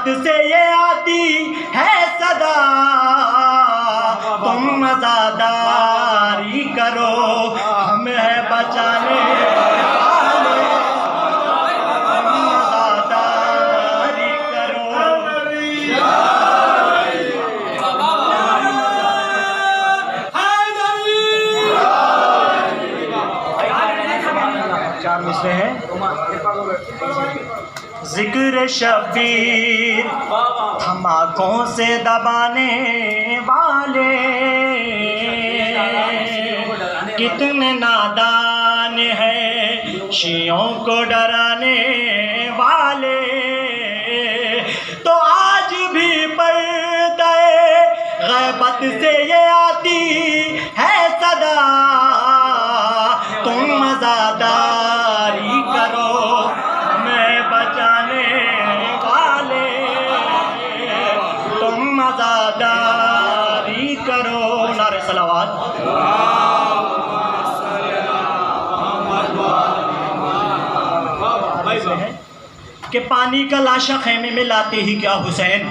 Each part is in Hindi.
गैबत से ये आती है सदा, तुम मज़ादारी करो, हम है बचाने वाले, तुम मज़ादारी करो। चार मिसरे हैं। जिक्र शबीर धमाकों से दबाने वाले, कितने नादान हैं शियों को डराने वाले। तो आज भी पर्दे गैबत से ये आती है सदा, तुम मज़ादारी करो, हमें बचाने वाले, तुम मज़ादारी करो। नारे सलावत। कि पानी का लाशा खैमे में लाते ही क्या हुसैन,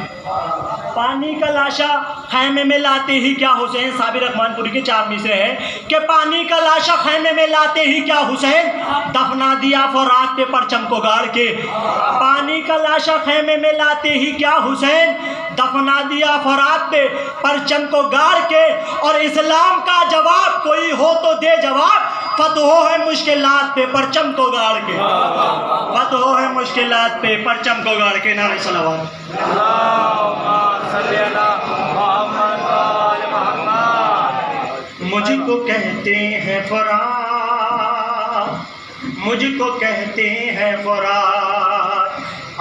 पानी का लाशा खैमे में लाते ही क्या हुसैन। साबिर रहमानपुरी के चार मिसरे हैं कि पानी का लाशा खैमे में लाते ही क्या हुसैन, दफना दिया फरात पे परचम को गाड़ के। पानी का लाशा खैमे में लाते ही क्या हुसैन, दफना दिया फरात पे परचम को गाड़ के। और इस्लाम का जवाब कोई हो तो दे जवाब, फतहो है मुश्किलात पे परचम को गाड़ के, फतहो है मुश्किलात पे परचम को गाड़ के। नारे सलावत। मुझको कहते हैं फरात, मुझको कहते हैं फरात,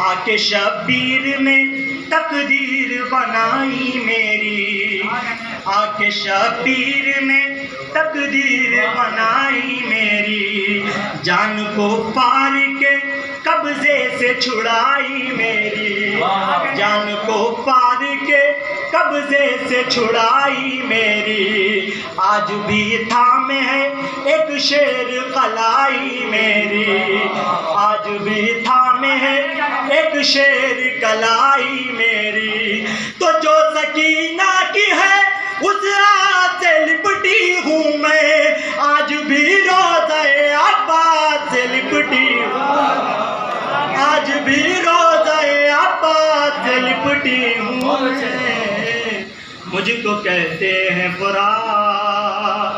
आके शबीर ने तकदीर बनाई मेरी, आके शबीर ने तकदीर बनाई मेरी, जान को पार के कब्जे से छुड़ाई मेरी, जान को पार के कब्जे से छुड़ाई मेरी। आज भी थामे है एक शेर कलाई मेरी, आज भी थामे है एक शेर कलाई मेरी। तो जो सकीना की है उस रात से लिपटी हूँ मैं, आज भी रोज़े अब्बास से लिपटी हूँ, आज भी रोज़े अब्बास से लिपटी हूँ। मुझको कहते हैं फरात,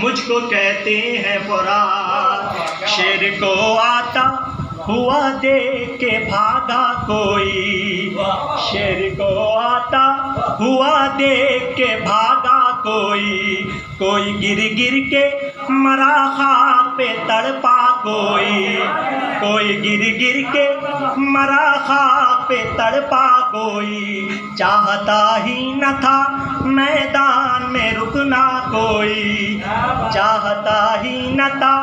मुझको कहते हैं फरात, शेर को आता हुआ देख के भागा कोई, शेर को आता हुआ देख के भागा कोई, कोई गिर गिर के मरा खाक पे तड़पा कोई, कोई गिर गिर के मरा खाक पे तड़पा कोई। चाहता ही न था मैदान में रुकना कोई, चाहता ही न था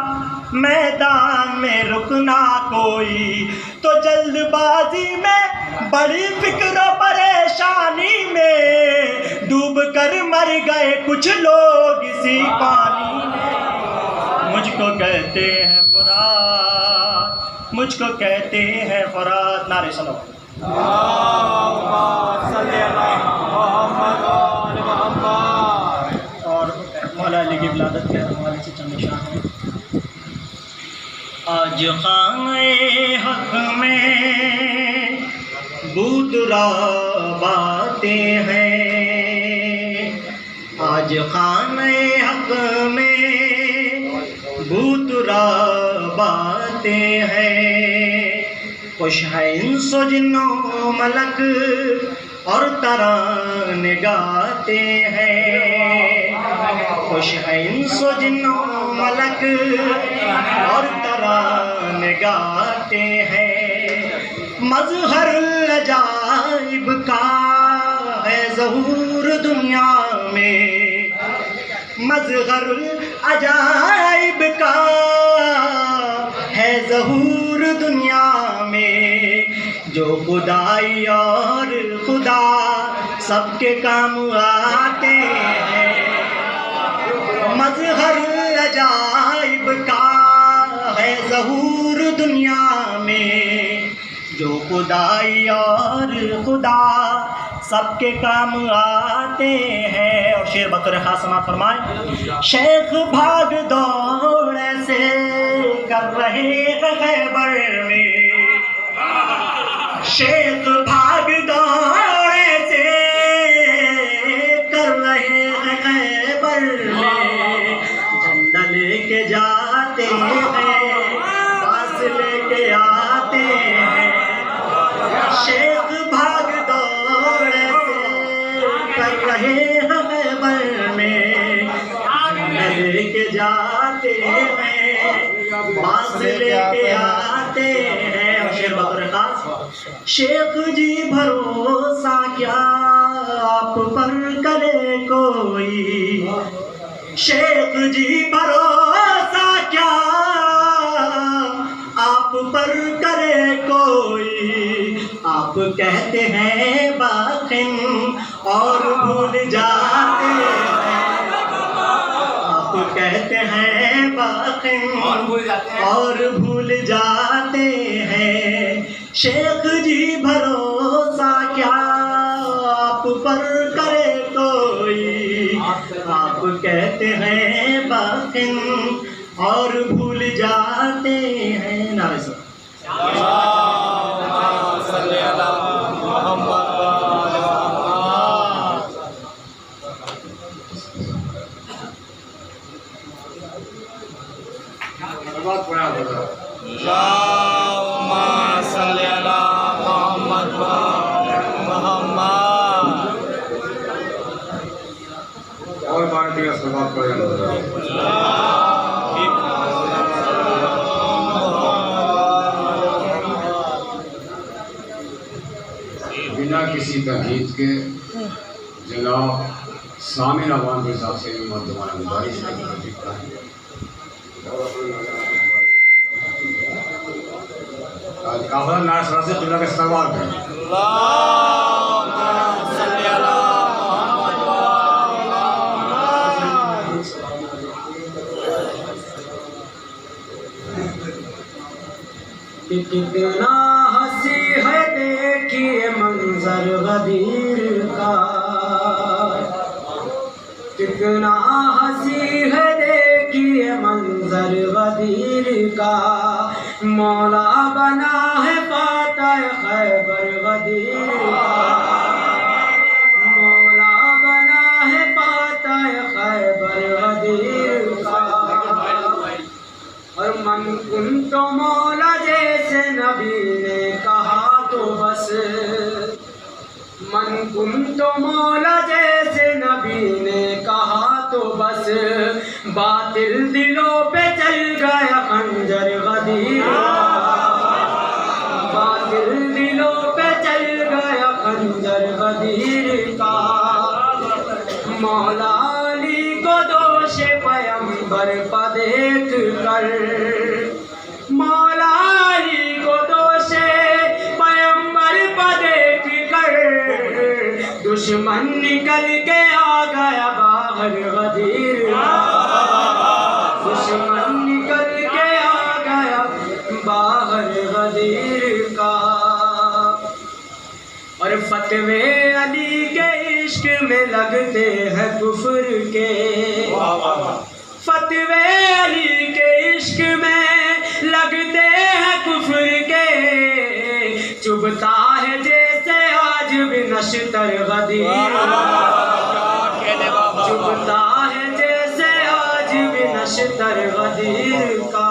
मैदान में रुकना कोई। तो जल्दबाजी में बड़ी फिक्र परेशानी में डूब कर मर गए कुछ लोग इसी पानी में। मुझको कहते हैं फरात, मुझको कहते हैं फरात। नारे सलाम। और मौला अली की विलादत के हवाले से चंद निशान हैं। आज खाने हक में बूदरा बातें हैं, आज खाने हक में बूदरा बातें हैं। खुश है इन सुजनों मलक और तराने गाते हैं, खुश है इन सुजनों मलक और तराने गाते हैं। मज़हरुल अजाइब का है ज़हूर दुनिया में, मज़हरुल अजाइब का है ज़हूर दुनिया में। जो खुदाई और खुदा सबके काम आते हैं, मज़हरुल अजाइब का है ज़हूर दुनिया में। जो खुदाई और खुदा सबके काम आते हैं। और शेर बतौर खास समात फरमाए, शेख भाग दौड़ ऐसे कर रहे हैं खैबर में, शेख भाग दौड़ ऐसे कर रहे हैं खैबर में, झंडा लेके जाते हैं, पास लेके आते हैं, शेख भाग दौड़ ऐसे कर रहे हैं खैबर में, झंडा लेके जाते हैं, पास लेके आते हैं। और शेर बतौर खास, शेख जी भरोसा क्या आप पर करे कोई, शेख जी भरोसा क्या आप पर करे कोई, आप कहते हैं बाखिन और भूल जाते हैं, आप कहते हैं बाखिन और भूल जाते हैं, शेख जी भरोसा क्या आप पर करे कोई, आप कहते हैं बाखिन और भूल जाते हैं। नारे से और भारतीय समाज को बिना किसी तहकीक के जनाब सामिर अवान के हिसाब से मर्दमाना गुजारिश है। काफला नासरा से दुनिया के सवाल करें। कितना हंसी है देखिए मंजर गदीर का, कितना हंसी है देखिए मंजर गदीर का, मौला बना है फातह खैबर गदीर का, मौला बना है फातह खैबर गदीर का। और मन कुन तो मौला जैसे नबी ने कहा तो बस, मन कुन तो मौला जैसे नबी ने कहा तो बस, बातिल दिलों पे चल गया खंजर गदीर का, बातिल दिलों पे चल गया खंजर गदीर का। मौला अली को दोष पैगंबर पर देख कर, मौला अली को दोष पैगंबर पर देख कर, दुश्मन निकल के आ गया बाहर गदीर का, दुश्मन निकल के आ गया बाहर गदीर का। और फतवे अली के इश्क में लगते हैं कुफ्र के, फतवे अली के इश्क में लगते हैं कुफ्र के, चुभता है जैसे आज भी नश्तर गदीर, चुभता है जैसे आज भी नश्तर गदीर का।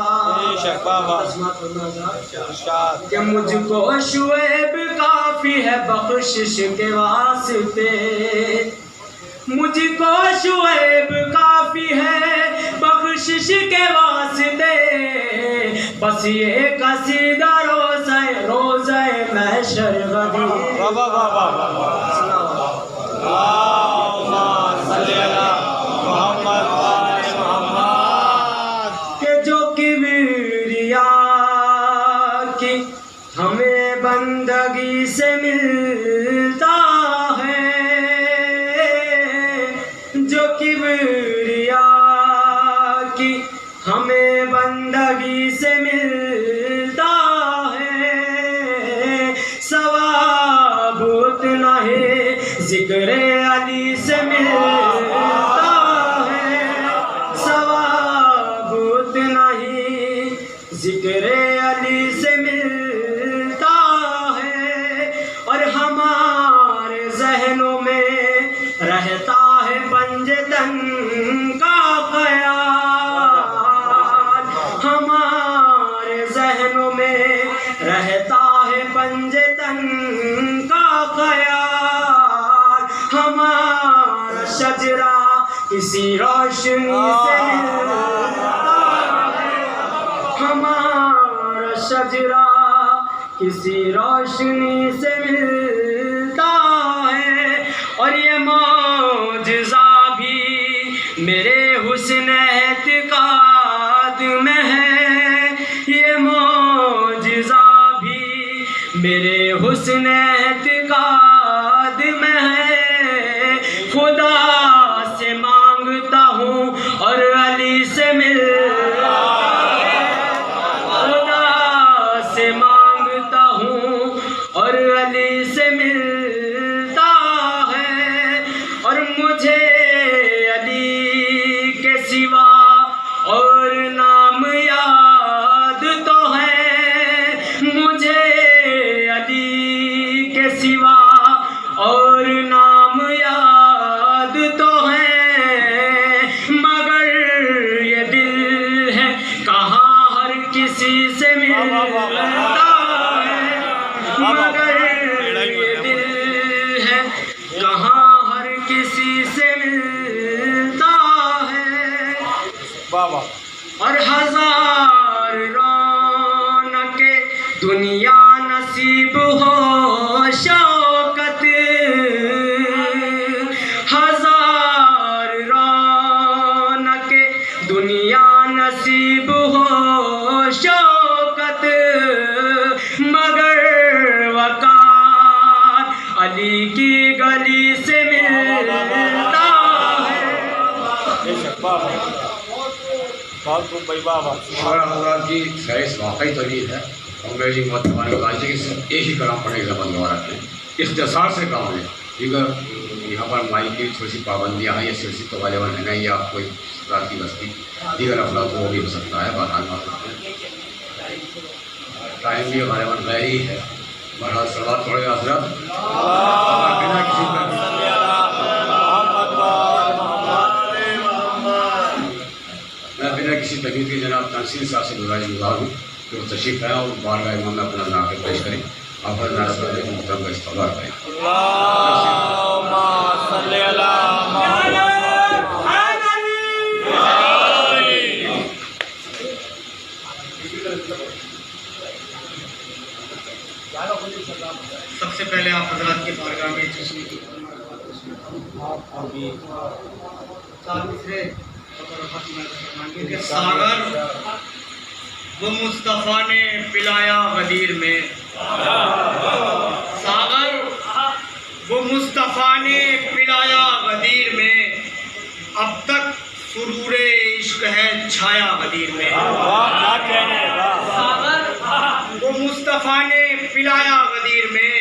कि मुझको शुएब काफी है बख्शिश के वास्ते, मुझको शुएब काफी है बख्शिश के वास्ते, बस ये कसीदा रोज़े रोज़े महशर गदीर। के जो किबरिया की हमें बंदगी से मिलता है, जो किबरिया की हमें बंदगी से मिलता है, जिक्र अली से मिलता है और हमारे जहनों में रहता है पंजतन का ख्याल। हमारे जहनों में रहता है पंजतन का ख्याल। हमारा शजरा किसी रोशनी से मिलता है, हमारा शजरा किसी रोशनी से मिलता है। और ये मौजज़ा भी मेरे हुस्न एतिक़ाद में है, ये मौजज़ा भी मेरे हुस्न एतिक़ाद में है। खुदा से मांगता हूँ और अली से मिलता है, खुदा से मांगता हूँ और अली से मिलता है। और मुझे अली के सिवा और नाम याद तो है, मुझे अली के सिवा और नाम याद तो है। मगर ये दिल है कहाँ हर किसी से मिलता है, मगर ये दिल है कहाँ हर किसी से मिलता है। और हजार रौनके दुनिया नसीब हो शौकत, हजार रौनके दुनिया नसीब हो शौकत, मगर वकार अली की गली से मिलता है। हज़ार की फैस वाकई तवील है और मेरी मत हमारे वाजे कि एक ही कलाम पढ़ेगा बंदवारा के इख्तिसार से काम है। दीगर यहाँ पर माइक की थोड़ी सी पाबंदियाँ हैं, ये सिलसिले तो वाले है नहीं, या कोई रात की बस्ती दीगर अफला तो वो भी हो सकता है, बात आगे टाइम भी हमारे मन गैर ही है। बहरहाल सलात पढ़ेगा हजरत बिना किसी मैं बिना किसी तकलीफ के जनाब तहसील साहब से गुजारिश हूँ कि वो तशरीफ लाएँ और बारगाह इमाम में अपना नाक़े पेश करें, आप मुहतरम का इस्तक़बाल करें। सबसे पहले आप हजरात के बारगाह में सागर वो मुस्तफ़ा ने पिलाया गदीर में, सागर वो मुस्तफ़ा ने पिलाया गदीर में, अब तक सुरूरे इश्क है छाया गदीर में। सागर वो मुस्तफ़ा ने पिलाया गदीर में,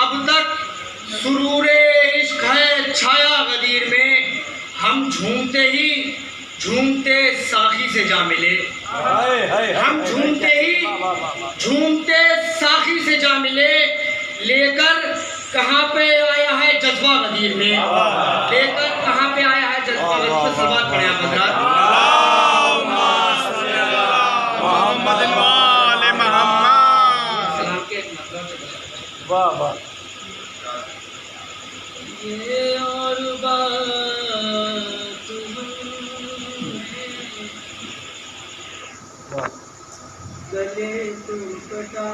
अब तक सुरूरे इश्क है छाया गदीर में। हम झूमते ही झूमते साखी से जा मिले, हम झूमते ही झूमते साखी से जा मिले, लेकर कहाँ पे आया है जज्बा गदीर में, लेकर कहाँ पे आया है जज्बा गदीर में। सवाल पढ़े आप हज़रात। वाह वाह। ये और बात गले तू कटा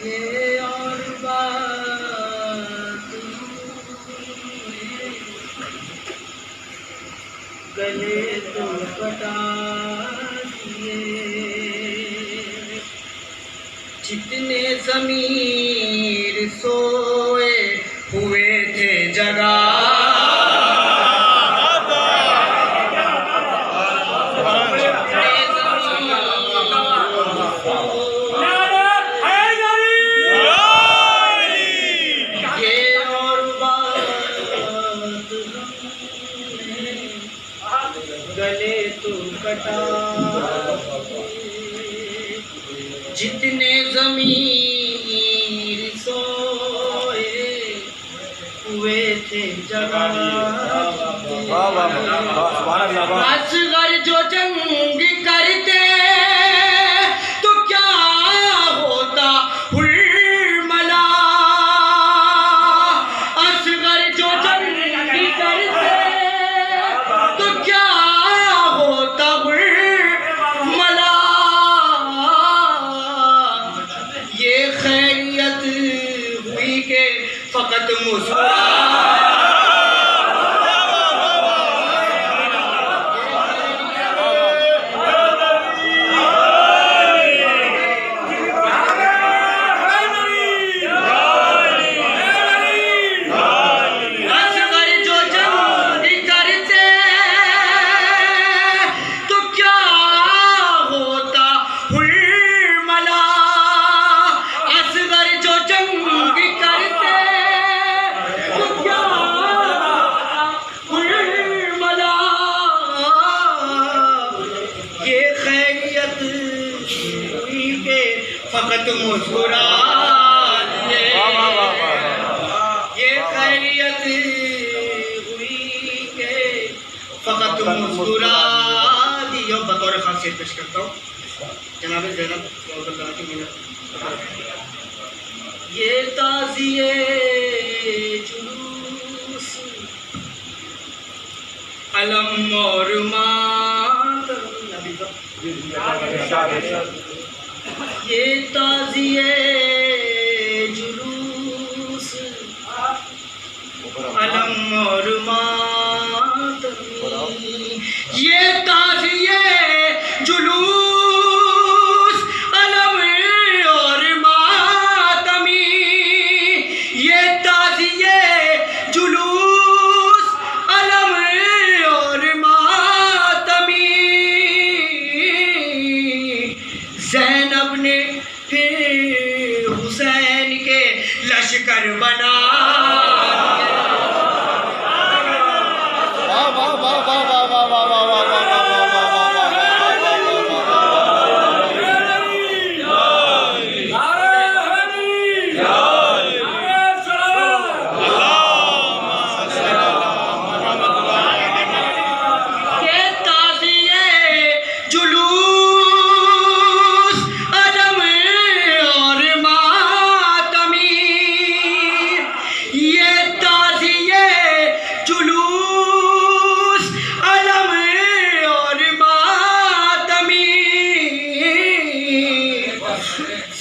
ये और बात गले तू कटा जितने ज़मीर सोए हुए थे जगा, ये और बात कटा जितने ज़मीर सोए हुए थे जगा असगर जो जंग करते तो क्या होता हुर्मला असगर जो जंग करते तो क्या होता हुर्मला ये खैरियत हुई के फकत मुस्कुरा फकत मुस्कुरा दिए ये खैरियत हुई के फकत मुस्कुरा दिए। बतौर खासियत पेश करता हूँ जनाब ज़ैनब की मिन्नत। ये ताज़िए जुलूस अलम और मातम ये ताज़िए जुलूस अलम और मातमी ये ताज़िए जुलूस अलम और मातमी ये ताज़िए जुलूस अलम और मातमी ज़ैनब ने फिर हुसैन के लश्कर बना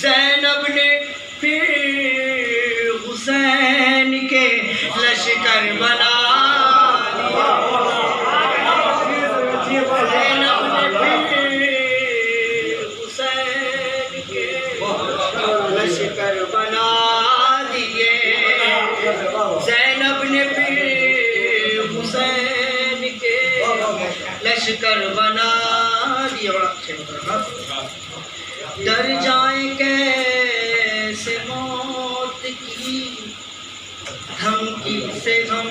ज़ैनब ने फिर हुसैन के लश्कर बना ज़ैनब ने फिर हुसैन के लश्कर बना दिए ज़ैनब ने फिर हुसैन के लश्कर बना दिए। डर जाए कैसे मौत की धमकी से हम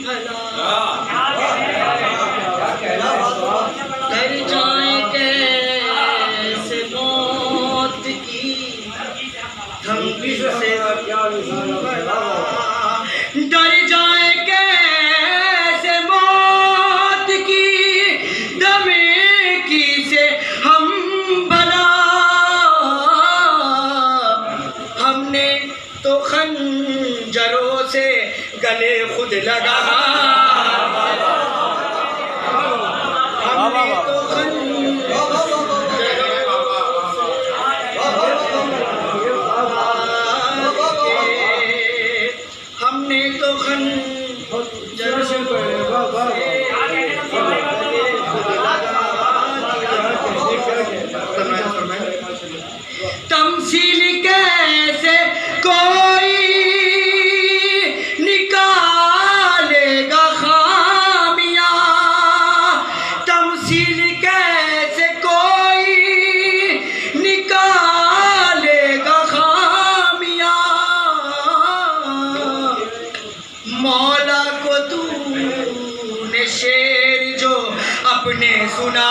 भला डर जाए कैसे मौत की धमकी से हम भला डर जाए कैसे मौत की धमकी से हम भला हमने तो खंजरों से गले खुद लगा हमने तो हमने तो खंजरों से तमसील कैसे कोई निकालेगा खामियां तमसील कैसे कोई निकालेगा खामियां मौला को तूने शेर जो सबने सुना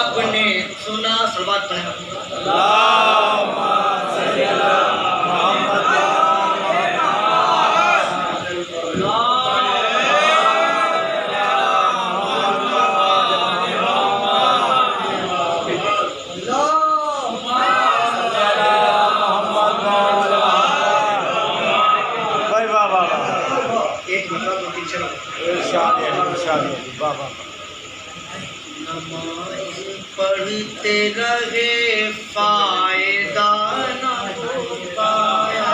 अपने सुना सलवात नमाज पढ़ते रहे फायदा न हो पाया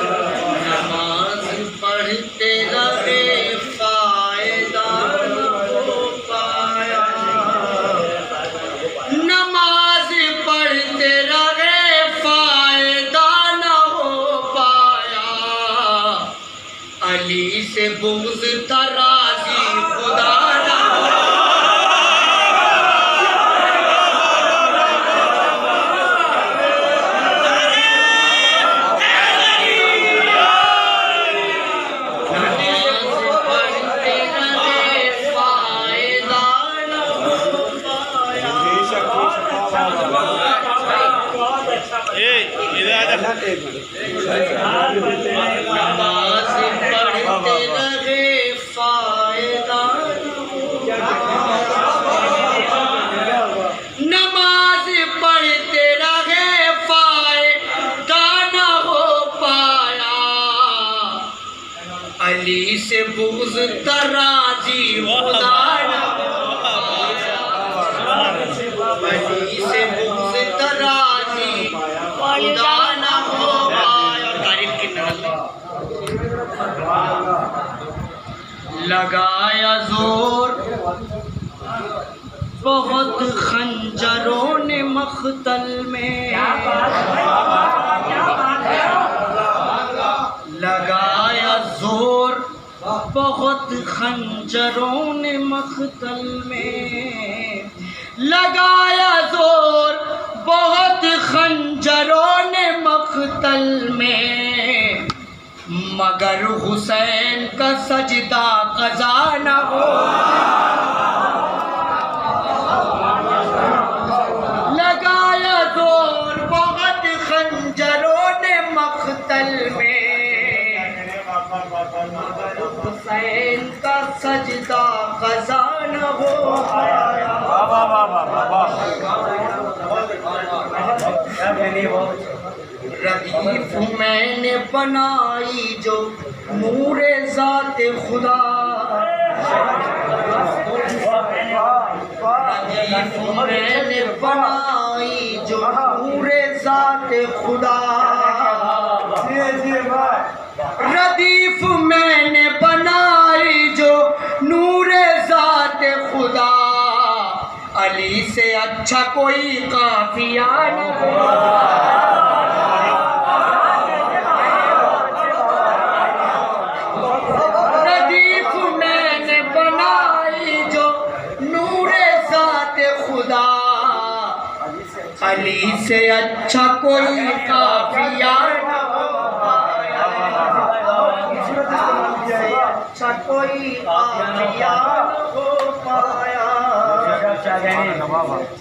नमाज पढ़ते रहे फायदा न हो पाया नमाज पढ़ते रहे फायदा न हो पाया अली से बुग़्ज़ तराज़ी खुदा ना नमाज पढ़ते रहे फायदा नमाज पढ़ते रहे फायदा न हो पाया अली से बुग़्ज़ तराज़ी खुदा ना अली से बुग़्ज़ तराज़ी खुदा ना हो पाया तारीफ की लगाया जोर बहुत खंजरों ने मख्तल में लगाया जोर बहुत खंजरों ने मख्तल में लगाया जोर बहुत खंजरों ने मख्तल में मगर हुसैन का सजदा क़ज़ा न हो लगाया जोर बहुत खंजरों ने मख्तल में मगर हुसैन का सजदा क़ज़ा न हो रदीफ मैंने बनाई जो नूरे ज़ाते खुदा रदीफ मैंने बनाई जो नूरे ज़ाते खुदा रदीफ मैंने बनाई जो नूरे ज़ाते खुदा अली से अच्छा कोई काफिया न हो रदीफ मैंने बनाई जो नूरे ज़ाते खुदा अली से अच्छा कोई काफिया न हो अच्छा कोई काफिया न हो पाया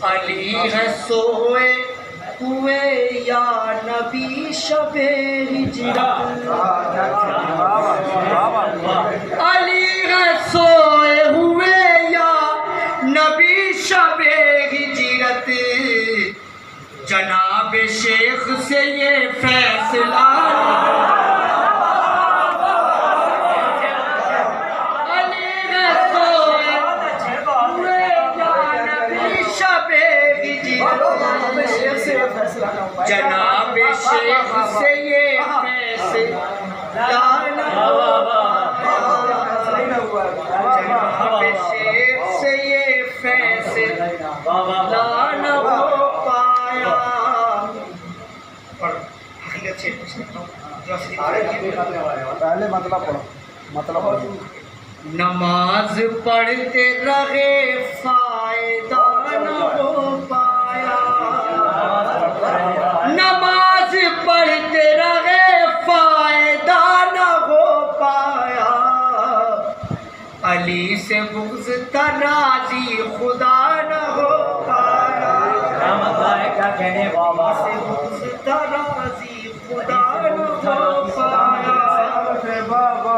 अली है सोए हुए या नबी शबे हिजरत अली है सोए हुए या नबी शबे हिजरत जनाब शेख से ये फैसला जनाब शेख से ये फैसला जनाब शेख से ये फैसला न हो पाया पहले मतलब नमाज पढ़ते रहे फायदा न हो पाया, नमाज पढ़ते रहे फायदा न हो पाया, अली से बुग़्ज़ तराज़ी खुदा न हो पाया, क्या कहने बाबा से बुग़्ज़ तराज़ी खुदा न हो पाया।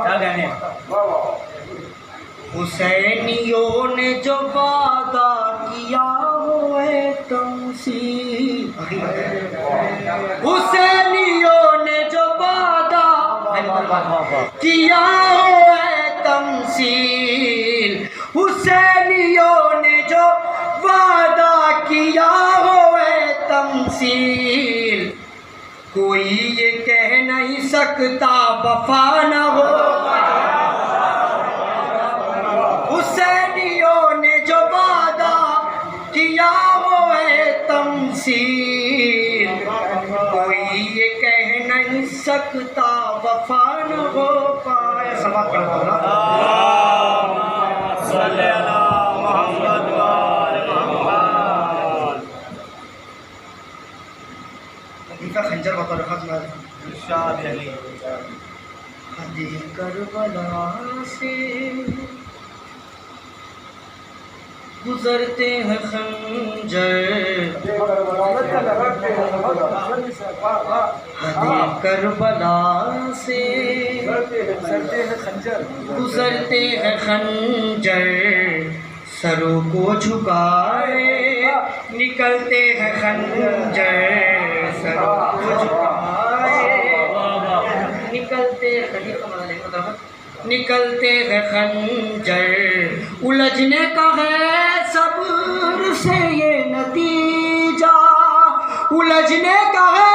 क्या कहने हुसैनियों ने जो वादा किया हुए तुमसे, हुसैनियों ने जो वादा किया हुए तमसील, हुसैनियों ने जो वादा किया हुए तमसील, कोई ये कह नहीं सकता वफा न हो। हुसैनियों ने जो वादा किया वो है तमसील, कोई ये कह नहीं सकता वफा न हो पाए। समाप्त कर दो ना। इनका खंजर बता रखा तुम्हारे हदी करबला से गुजरते हैं खंजर, हदी करबला से गुजरते हैं खंजर, सरों को झुकाए निकलते हैं खंजर, सरों को झुकाए निकलते निकलते हैं खंजर, उलझने का है सब्र से ये नतीजा, उलझने का है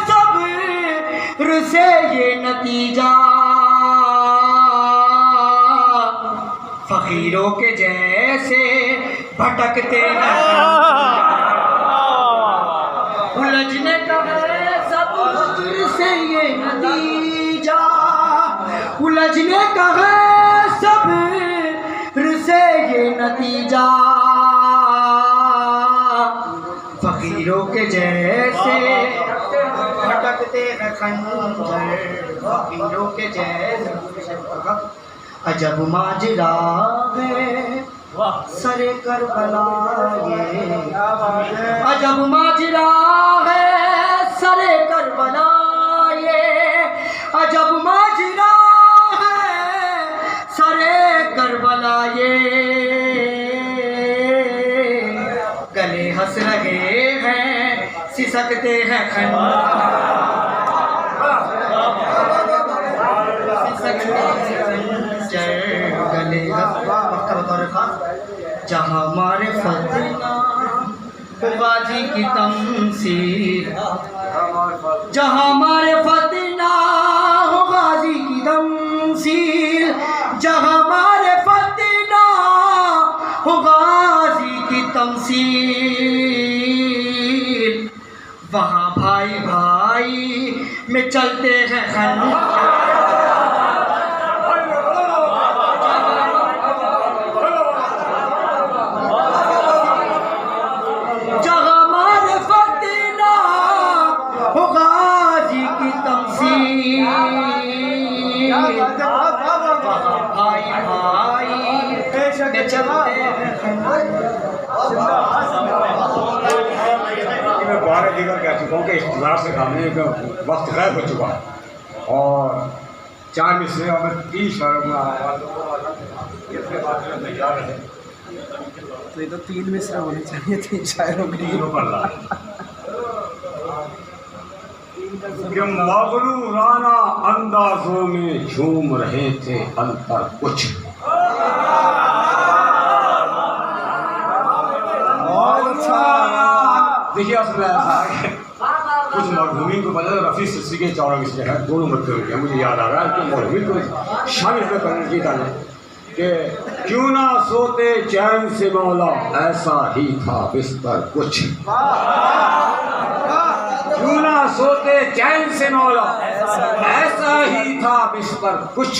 सब्र से ये नतीजा, फकीरों के जैसे भटकते हैं, उलझने का है सब्र से ये नतीजा, उलझने का है सब्र से ये नतीजा, फकीरों के जैसे भटकते हैं खंजर, फकीरों के जैसे। अजब माजरा है सरे करबला ये, अजब माजरा है सरे करबला ये, अजब माजरा है सरे करबला ये, गले हंस रहे हैं सिसकते हैं खंजर, गले पक्का बता रखा, जहाँ मारे फतना गाजी की तमसील, जहाँ मारे फतना हो गाजी की तमसील, जहाँ मारे फतना हो गाजी की तमसील, वहाँ भाई भाई में चलते हैं खंजर, भाई भाई में चलते हैं। मैं 12 जगह कह चुका हूँ कि इंतजार से खाने का वक्त गायब हो चुका है, और 4 मिसरे और मैं 3 शहरों में तैयार है, तो ये तो 3 मिसरे होने चाहिए, 3 शायरों के लिए कि मगरूराना अंदाजों में झूम रहे थे अंतर कुछ, देखिए असल ऐसा है कुछ मरहूमीन को पता है, रफ़ी सिलसिले के 14 मिसरे हैं, दोनों मरते हुए मुझे याद आ रहा है कि मरहूमीन को शामिल करने की था कि क्यों ना सोते चैन से मौला, ऐसा ही था बिस्तर कुछ, यूं ना सोते चैन से मौला, ऐसा ही था बिस्तर कुछ।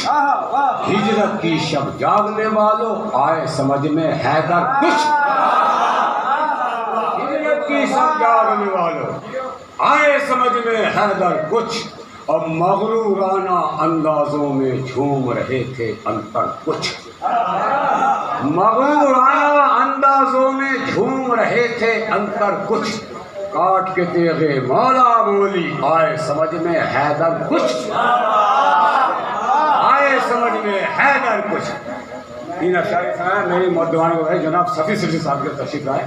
हिजरत की शब जागने वालों, आए समझ में हैदर कुछ। हिजरत की शब जागने वालों, आए समझ में हैदर कुछ। अब मगरूराना अंदाजों में झूम रहे थे अंतर कुछ। मगरूराना अंदाजों में झूम रहे थे अंतर कुछ। काट के तेरे मौला मोली, आए समझ में हैदर कुछ। आए समझ में हैदर कुछ। इन अशारे सुनाए मेरी मौजवान को है जनाब सफ़ी सिरसी साहब के तशरीफ लाए,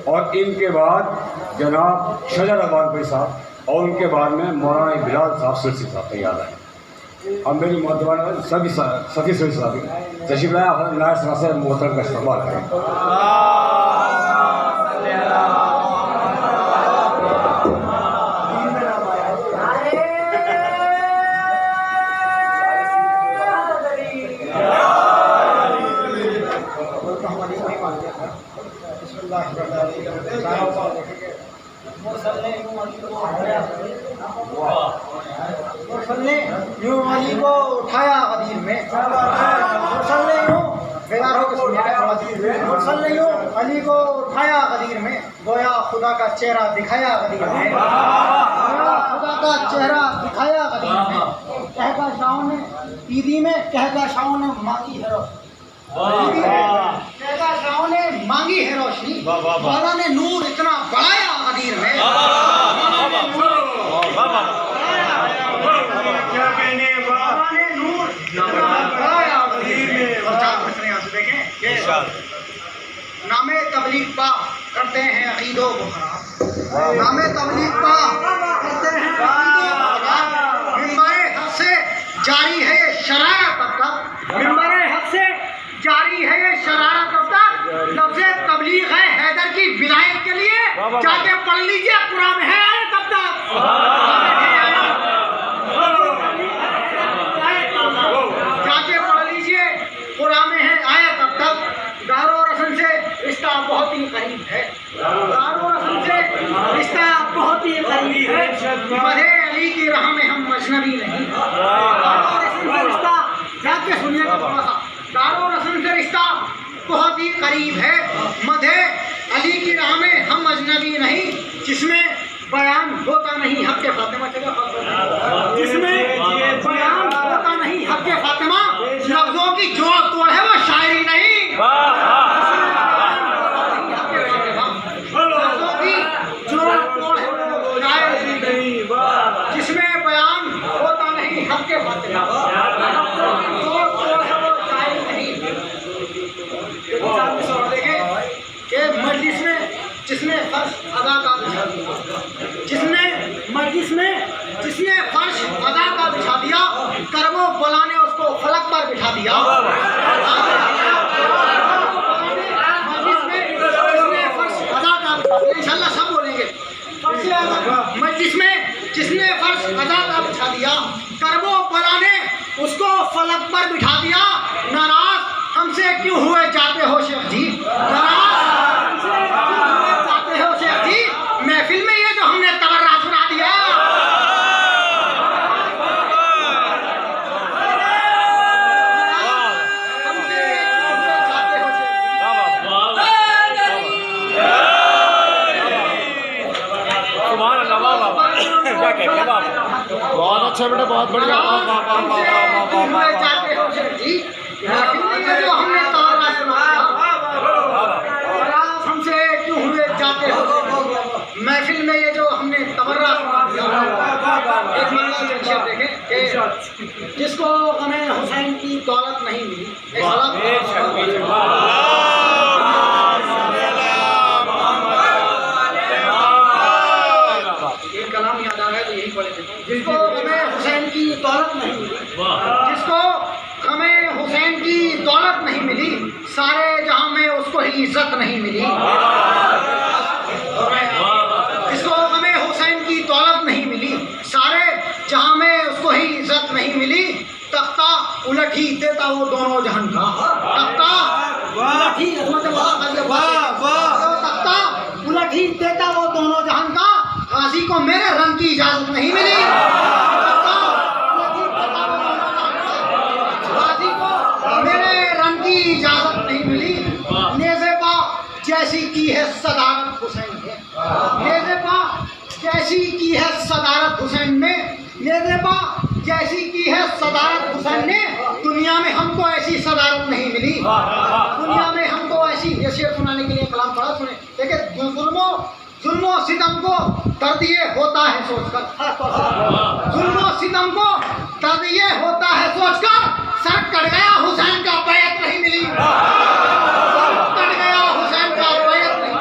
और इनके बाद जनाब शजर अबान भाई साहब, और उनके बाद में मौलाना बिलाल साहब सिरसी साहब तैयार आए। अब मेरी मौजवान सभी सफ़ी सिरसी साहब तशरीफ लाया और लाया से मोहतरम का इस्तेमाल करें। मुरसले यूं अली को उठाया कदीर में, मुरसले यूं बेदार होकर सुनिएगा। मुरसले यूं अली को उठाया कदीर में, गोया खुदा का चेहरा दिखाया कदीर में, गोया खुदा का चेहरा दिखाया कदीर में। कहका शाहों ने ईदी में, कहका शाहों ने मांगी है रोशनी, कहका शाहों ने मांगी है रोशनी। मौला ने नूर इतना बढ़ाया कदीर में, नामे तबलीग पा करते हैं अकीदो बुखारा, नामे तबलीग पा करते हैं अकीदो बुखारा। मिंबरे हक से जारी है ये शरारत तब तक, मिंबरे हक से जारी है ये शरारत तब तक। लफ्ज़े तबलीग है हैदर की विलायत के लिए, जाके पढ़ लीजिए कुरान में है आए तब तक, जाके पढ़ लीजिए कुरान में है आए तब तक। दारो रसन से रिश्ता बहुत ही करीब है, दारो रसन से रिश्ता बहुत ही करीब है। मदे अली की राह में हम अजनबी नहीं, दारो रसन से रिश्ता, याद के सुनिएगा थोड़ा सा, दारो रसन से रिश्ता बहुत ही करीब है। मदे अली की राह में हम अजनबी नहीं, जिसमें बयान होता नहीं हक के फातिमा, जिसमें बयान होता नहीं हक के फातिमा। लफ्जों की जो तोड़ है वो शायरी नहीं, लफ्जों की जो तोड़ है वो शायरी नहीं, जिसमें बयान होता नहीं हक के फातिमा। लफ्जों की जो तोड़ है वो शायरी नहीं। देखें कि मजलिस में जिसने फर्श अदा का बिछा दिया, जिसने मजलिस में जिसने फर्श अदा का बिछा दिया, करमो बुलाने उसको फलक पर बिठा दिया। मजलिस में जिसने फर्श अदा का बिछा दिया, इंशाल्लाह सब बोलेंगे। मजलिस में जिसने फर्श अदा का बिछा दिया, करमो बुलाने उसको फलक पर बिठा दिया। नाराज हमसे क्यों हुए जाते हो शेख जी, नाराज हमसे क्यों हुए जाते हो शेख जी, महफिल में ये जो हमने तबर्रा सुना दिया। हमसे क्यों हुए जाते हो शेख जी। बहुत अच्छा बेटा, बहुत बढ़िया। हुए जाते हो शेख जी, महफिल में ये जो हमने तबर्रा सुना दिया। हमसे क्यों हुए जाते हो महफिल में ये जो हमने तबर्रा सुना दिया। एक मंजिल शेर देखें कि जिसको गमे हुसैन की दौलत नहीं मिली, एक कलाम याद आ गया तो यही पढ़े थे। जिसको गमे हुसैन की दौलत नहीं मिली, जिसको हमें हुसैन की दौलत नहीं मिली, सारे जहां में उसको ही इज्जत नहीं मिली। जिसको हमें हुसैन की दौलत नहीं मिली, सारे जहां में उसको ही इज्जत नहीं मिली। तख्ता उलट ही देता वो दोनों जहान का, तख्ता उलट ही तख्ता उलट ही देता वो दोनों जहान का। गाजी को मेरे रंग की कैसी की है सदारत हुसैन ने, ये देखा कैसी की है सदारत हुसैन ने, ये देखा जैसी की है सदारत हुसैन ने। दुनिया में हमको ऐसी सदारत नहीं मिली, दुनिया में हमको ऐसी। ये शेर सुनाने के लिए कलाम पढ़ा, सुने देखिए। जुल्मो सितम को दर्द ये होता है सोचकर, जुल्मो सितम को दर्द ये होता है सोचकर, सर कट गया हुसैन का बैत नहीं मिली, कट गया हुसैन का बैत नहीं।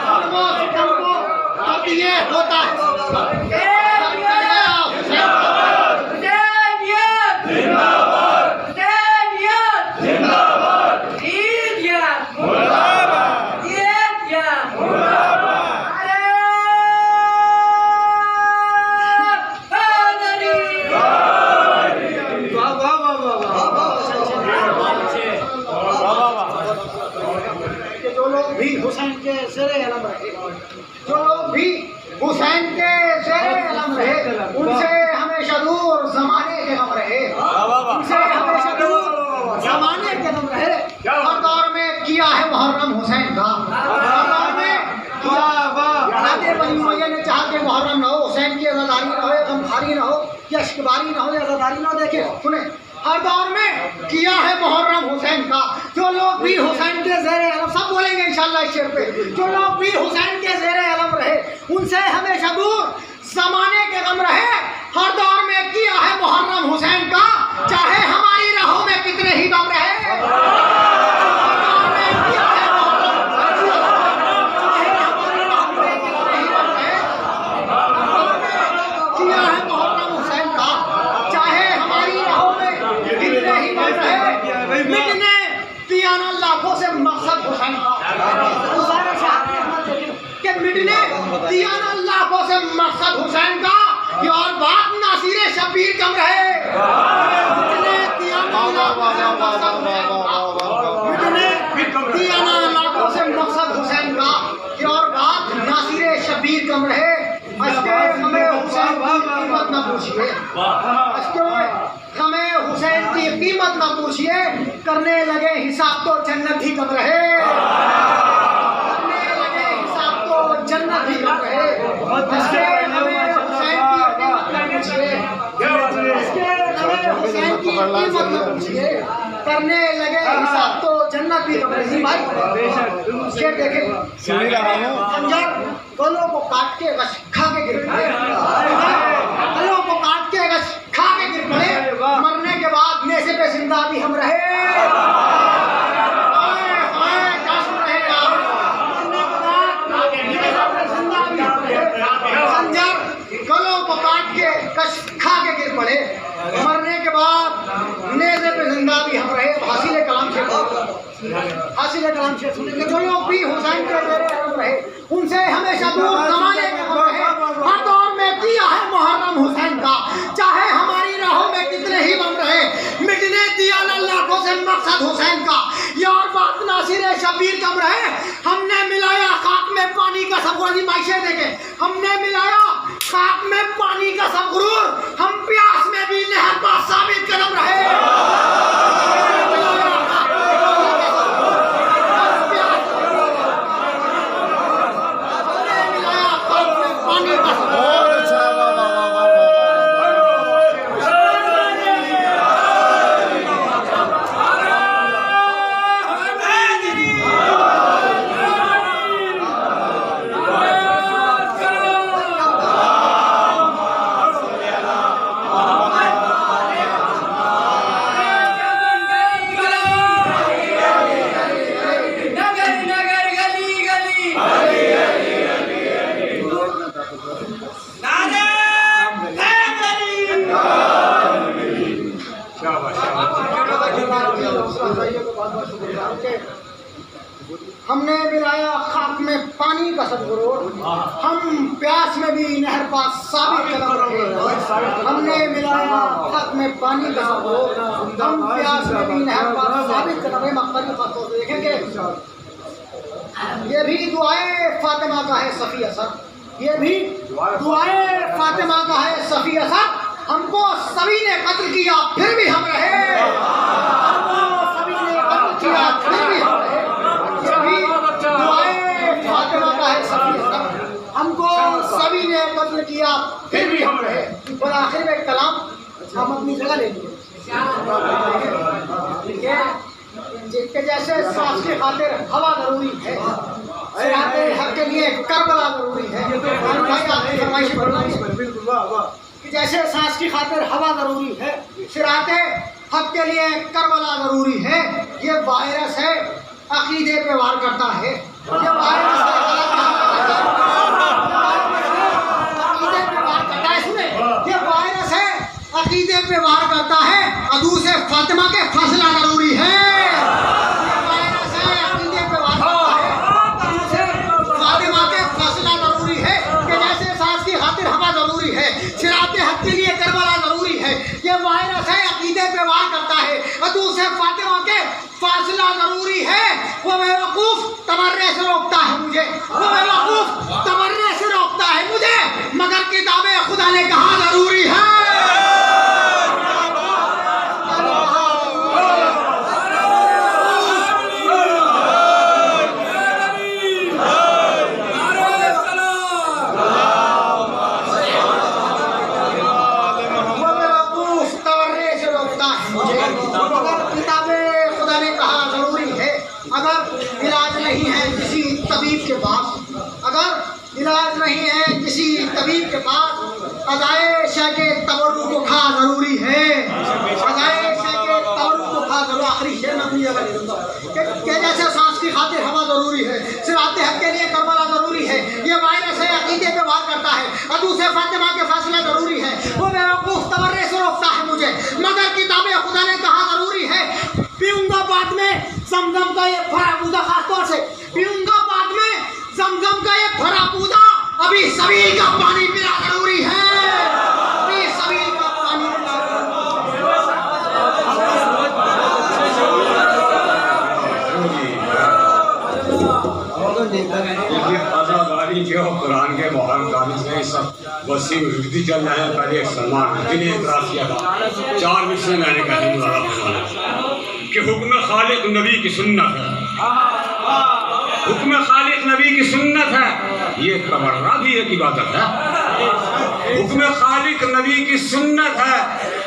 जुल्मो सितम को दर्द ये होता है, सर कट गया हुसैन का। हुसैन के ज़ेरे अलम रहे, जो लोग भी हुसैन के ज़ेरे अलम रहे, उनसे हमेशा दूर ज़माने के गम रहे, उनसे हमेशा दूर ज़माने के गम रहे। हर दौर में किया है मुहर्रम हुसैन का, हर दौर में राजे बनी उमैया ने चाहा कि मुहर्रम ना हो, हुसैन की अज़ादारी ना हो, गमखारी ना हो, या इश्कबारी ना हो, या अज़ादारी ना हो। देखिए सुने, हर दौर में किया है मुहर्रम हुसैन का। जो लोग भी हुसैन के ज़ेरे अलम, सब बोलेंगे इंशाअल्लाह इस शेर पे, जो लोग भी हुसैन के ज़ेरे अलम रहे, उनसे हमेशा दूर ज़माने के गम रहे। हर दौर में किया है मुहर्रम हुसैन का, चाहे हमारी राहों में कितने ही गम रहे। मिटने दिया ना लाखों से मकसद हुसैन का, कि मिटने दिया ना लाखों से मकसद हुसैन का, कि और बात नासिर शबीर कम रहे। मिटने दिया ना लाखों से मकसद हुसैन का, मिटने दिया ना लाखों से मकसद हुसैन का, कि और बात नासिर शबीर कम रहे। इसके हमें हुसैन की कीमत न पूछिए, हमें हुसैन की कीमत न पूछिए, करने लगे हिसाब तो जन्नत ही कम रहे, करने लगे हिसाब तो जन्नत ही कम रहे। इसके हमें हुसैन की कीमत न पूछिए, इसके हमें हुसैन की कीमत न पूछिए, करने लगे हिसाब तो जन्नत भी कम रहे। भाई शेर देखे, खंजर गलों को काट के गश खा के गिर पड़े, गलों को काट के गश खा के गिर पड़े, मरने के बाद नेज़े पे जिंदा भी हम रहे। क्या सुन रहे हैं आप? मरने के बाद नेज़े पे जिंदा भी हम रहे। खंजर गलों को काट के गश खा के गिर पड़े, मरने के बाद नेज़े पे जिंदा भी हम रहे। हासिल कलाम से हासिल कलाम से सुनेंगे। जो लोग भी हुसैन के ज़ेरे अलम रहे, उनसे हमेशा दूर ज़माने के गम रहे। हर दौर में किया है मुहर्रम हुसैन का, चाहे हमारी राहों में कितने ही गम रहे। मिटने दिया ना लाखों से मकसद हुसैन का, यार बात नासिर शबीर कम रहे। हमने मिलाया खाक में पानी का सब गुरूर, माइशे देखे, हमने मिलाया खाक में पानी का सब गुरूर, हम प्यास में भी नहर पर साबित कदम रहे। हमने मिलाया खाक में पानी का सदगुरूर, हम प्यास में भी नहर पास साबित कदम रखे। हमने मिलाया खाक में पानी का सदगुरूर, हम प्यास में भी नहर पास साबित कदम रखे। देखेंगे ये भी दुआए फातिमा का है सफ़ी असर, ये भी दुआए फातिमा का है सफ़ी असर। हमको सभी ने कत्ल किया फिर भी हम रहे, हमको सभी ने कत्ल किया फिर भी हम रहे। ये भी दुआ खिलाफ फिर भी हम रहे। और आखिर में कलाम हम अपनी जगह ले लिए जिनके जैसे सांस की खातिर हवा जरूरी है, सिराते हक के लिए करबला जरूरी है। कि जैसे सांस की खातिर हवा जरूरी है, सिराते हक के लिए करबला जरूरी है। ये वायरस है, अकीदे पे वार करता है। ये वायरस है, अकीदे पे वार करता है। सुने, ये वायरस है, अकीदे पे वार करता है। अदू से फातिमा के फैसला जरूरी है। ये वायरस है, अकीदे पे वार करता है। अदू से फातिमा के फैसला जरूरी है। कि जैसे सांस की खातिर हवा जरूरी है, सिराते हक के लिए करबला जरूरी है। ये वायरस है, अकीदे पे वार करता है। अदू से फातिमा के फासला जरूरी है। वो बेवकूफ तमर्रे से रोकता है मुझे, वो बेवकूफ तमर्रे से रोकता है मुझे, मगर किताबे खुदा ने कहा जरूरी है। वो बेवकूफ तमर्रे से रोकता है मुझे, मगर किताबे खुदा ने कहा जरूरी है। अगर इलाज नहीं है किसी तबीब के पास, अगर इलाज नहीं है किसी तबीब के पास, अज़ाए शय के तबर्रुक को खा जरूरी है। अज़ाए शय के तबर्रुक को खा जरूरी। आखिरी शेर में अपनी जगह ले लूंगा कि जैसे सांस की खातिर हवा जरूरी है, सिराते हक के लिए करबला जरूरी है। ये वायरस है, अकीदे पे वार करता है। अदू से फातिमा के फैसला जरूरी है। वो बेवकूफ तमर्रे से रोकता है मुझे, मगर किताबे खुदा ने कहा जरूरी है। पीऊंगा बाद में जमजम का ये फराबूदा, खासतौर से पीऊंगा बाद में जमजम का ये फराबूदा। अभी सबील का पानी पीना जरूरी है। अभी सबील का पानी पीना देखिए आज़ादारी के और कुरान के मोहर्रम कागज में सब वसीम रुश्दी चल रहे हैं। पहले एक सलमान रुश्दी ने इतराज़ किया था। 4 विषय मैंने कहा कि हुक्म खालिक नबी की सुन्नत है, हुक्म खालिक नबी की सुन्नत है। ये तबर्रा भी एक इबादत है। हुक्म खालिक नबी की सुन्नत है,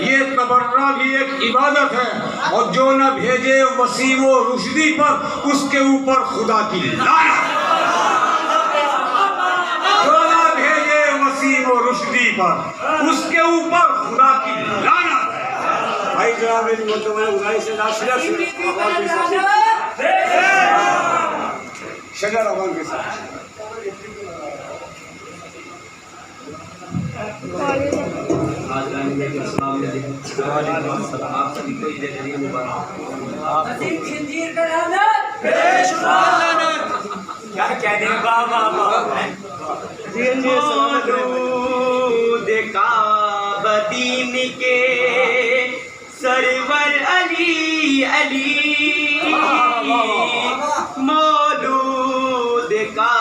ये तबर्रा भी एक इबादत है। और जो न भेजे वसीम व रुश्दी पर, उसके ऊपर खुदा की लानत। जो न भेजे वसीम व रुश्दी पर, उसके ऊपर खुदा की लानत है। भाई जरा मेरी गुजारिश से शजर अवान के साथ आप सभी को ईद जरिए मुबारक। क्या कह दें बाबा देखा बदीन के सरवर अली अली मौलूद का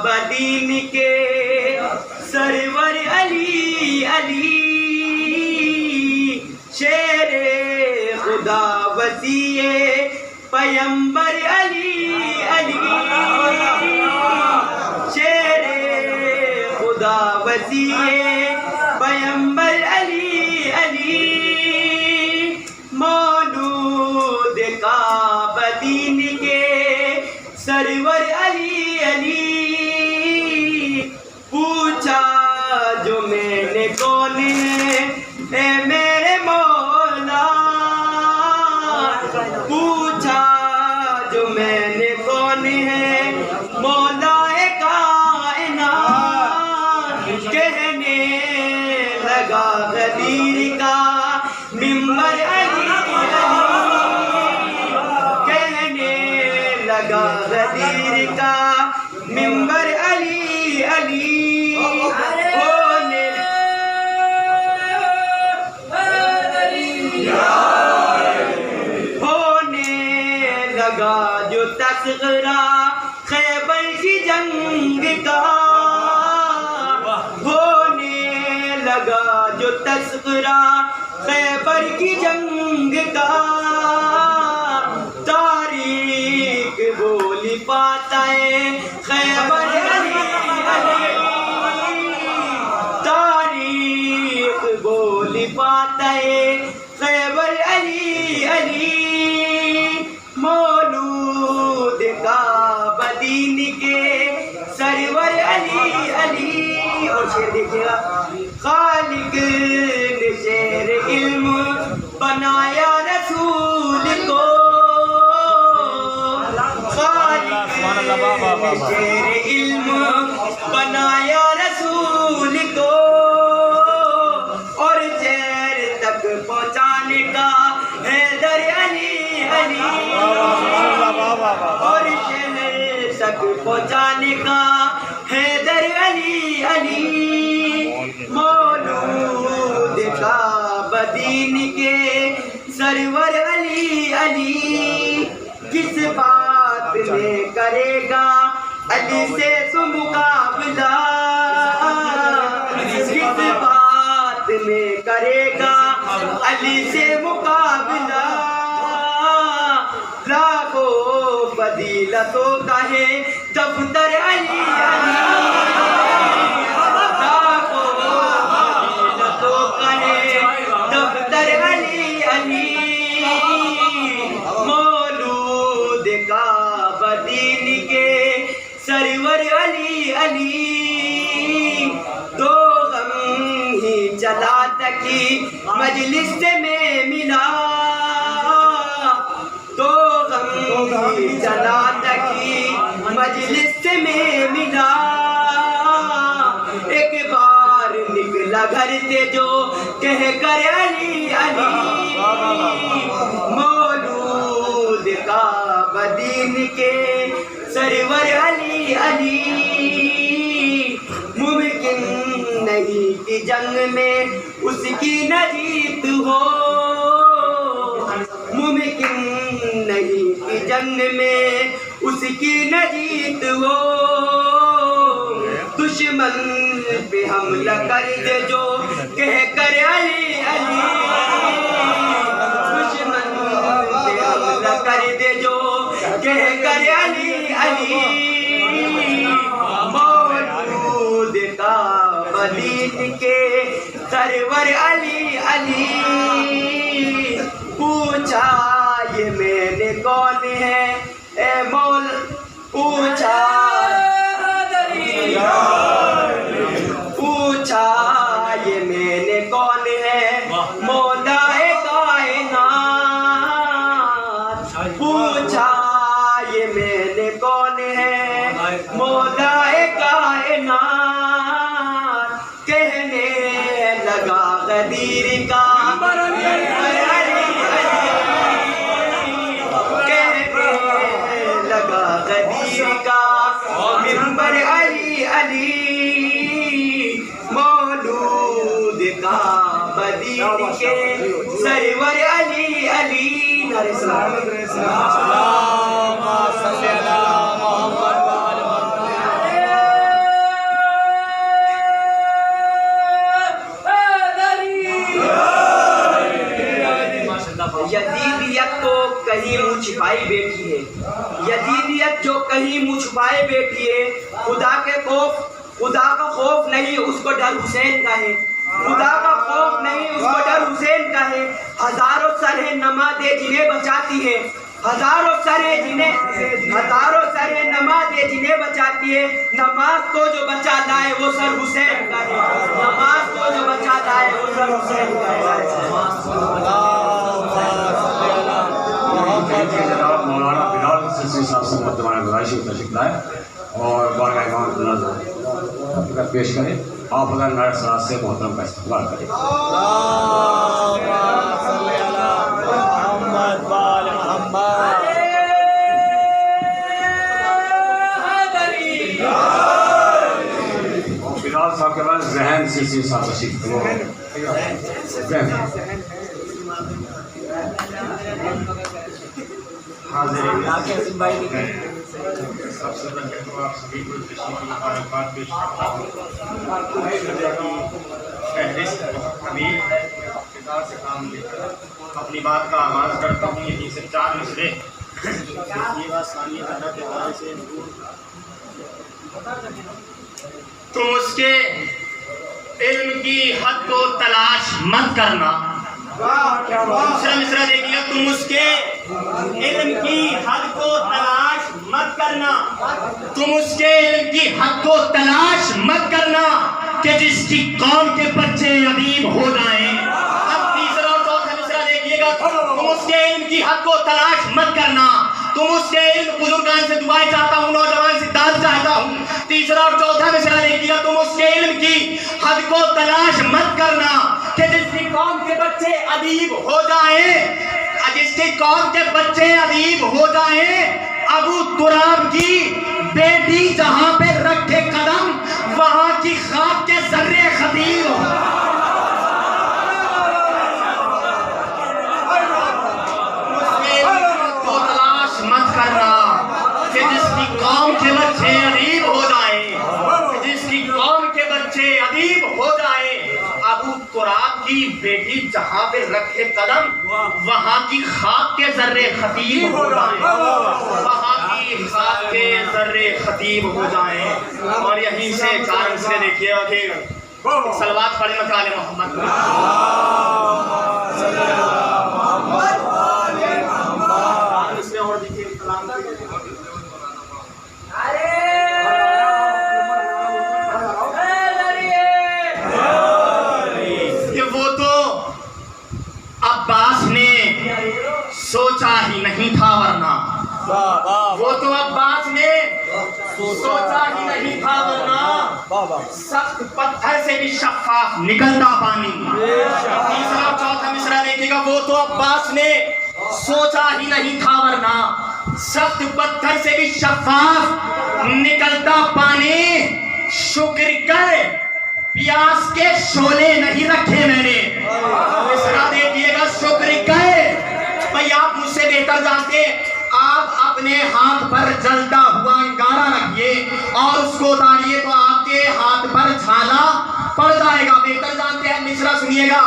बदीन के सरवर अली अली शेरे खुदा वसीए पैगंबर अली अली शेरे खुदा वसीए पैगंबर अली अली मौलूद का बदीन के सरवर अली अली पूछा जो मैंने कौन है ए मेरे मौला पूछा जो मैंने कौन है मौला कायनात कहने लगा गदीर का मिंबर अली कहने लगा गदीर का मिंबर अली अली जो तस्करा खैबर की जंग का होने लगा जो तस्करा खैबर की जंग का तारीख बोली पाता है खैबर अली अली और शेर देखिएगा। खालिक ने शेर इल्म बनाया रसूल को, खालिक ने शेर इल्म बनाया रसूल को, और शेर तक पहुँचाने का हैदर अली अली, और शहर तक पहुँचाने का हैदर अली अली। मौलूद का बदीन के सरवर अली अली, किस बात में करेगा अली से तो मुकाबला, किस बात में करेगा अली से मुकाबला। लाखों फजीलतों का है दफ्तर अली अली, लाखों फजीलतों का है दफ्तर अली अली। मौलूद का बदीन के सरवर अली अली, दो गम ही चला तकी मजलिस में मिला, दो गम ही चला तकी मजलिस में मिला। एक बार निकला घर से जो कह कर अली अली, मौलूद का बदीन के सरवर अली अली। मुमकिन नहीं कि जंग में उसकी न जीत हो, मुमकिन नहीं कि जंग में उसकी न जीत हो। दुश्मन पे हमला कर दे जो कह कर अली अली, दुश्मन पे हमला कर दे जो कह कर अली अली। मौलूद का बदीन के सरवर अली अली, पूछा ये मैंने कौन है ए मौल, पूछा पूछा ये मैंने कौन है मौलाए कायनात, पूछा ये मैंने कौन है मौलाए कायनात। कहने लगा गदीर का गदीर का मिंबर अली अली, मौलूद का बदीन के सरवर अली अली। नारे सलाम यजीदियत तो कहीं मुँह छिपाई बैठी है, यजीदियत जो कहीं मुँह छुपाए बैठी है। खुदा का खौफ नहीं उसको डर हुसैन का है, खुदा का खौफ नहीं उसको डर हुसैन का है। हजारों सरें नमाज़े जिन्हें बचाती है, हजारों सरें नमाज़े जिन्हें बचाती है। नमाज को जो बचा लाए वो सर हुसैन का है, नमाज को जो बचा लाए वो सर हुसैन का है। मौलाना बिलाल सिलसिले साहब से मुकद्दमा गुज़ारिश तशरीफ लाए और बारगाह इमाम खुदा पेश करें। आप अगर नारे सलात से मोहतरम का इस्तकबाल करें। बिलाल साहब के बाद जहन सिलसिले साहब तशरीफ सबसे पहले तो आप सभी को तशरीफ की मुबारकबाद पेश करता हूँ। फहरिस्त बहुत कबीर है, इब्तिदा से काम लेकर अपनी बात का आगाज़ करता हूँ। यहीं से 4 मिसरे ये बात सानिया अल्लाह के हवाले से। तुम उसके इल्म की हद को तलाश मत करना। दूसरा मिसरा देखिए, तुम उसके इल्म की हद को तलाश मत करना, तुम उसके इल्म की हद को तलाश मत करना। कि जिसकी कौम के बच्चे अदीब हो जाएं। अब तीसरा और चौथा मिसरा देखिएगा, तुम उसके इल्म की हद को तलाश मत करना, तुम उसके इल्म, बुजुर्गान से दुआएं चाहता हूँ, नौजवान से दाद चाहता हूँ। तीसरा और चौथा मिसरा देखिएगा, तुम उसके इल्म की हद को तलाश मत करना कि जिसकी कौम के बच्चे अदीब हो जाएं, जिसकी कौम के बच्चे अदीब हो जाएं। अबू तुराब की बेटी जहां पे रखे कदम, वहां की खाक के जर्रे खतीब हो। तो तलाश मत करना कि जिसकी कौम के बच्चे अदीब हो जाएं, जिसकी कौम के बच्चे अदीब हो जाएं। अबू तुराब की बेटी जहां पे रखे कदम, वहां की खाक के जर्रे खतीब हो जाएं, वहां की खाक के जर्रे खतीब हो जाएं। और यहीं से चार मिसरे देखिए, सलवात पढ़े मत आले मोहम्मद। और देखिए कलाम अब्बास ने सोचा ही नहीं था वरना, वो तो अब्बास ने सोचा ही नहीं था वरना सख्त पत्थर से भी शफाफ निकलता पानी। तीसरा और चौथा मिसरा देखिएगा, वो तो अब्बास ने सोचा ही नहीं था वरना सख्त पत्थर से भी शफाफ निकलता पानी। शुक्र कर प्यास के शोले नहीं रखे मैंने। मिसरा देखिएगा, शुक्र कर। भाई आप मुझसे बेहतर जानते, आप अपने हाथ पर जलता हुआ अंगारा रखिए और उसको उतारिए तो आपके हाथ पर छाला पड़ जाएगा। बेहतर जानते हैं, मिसरा सुनिएगा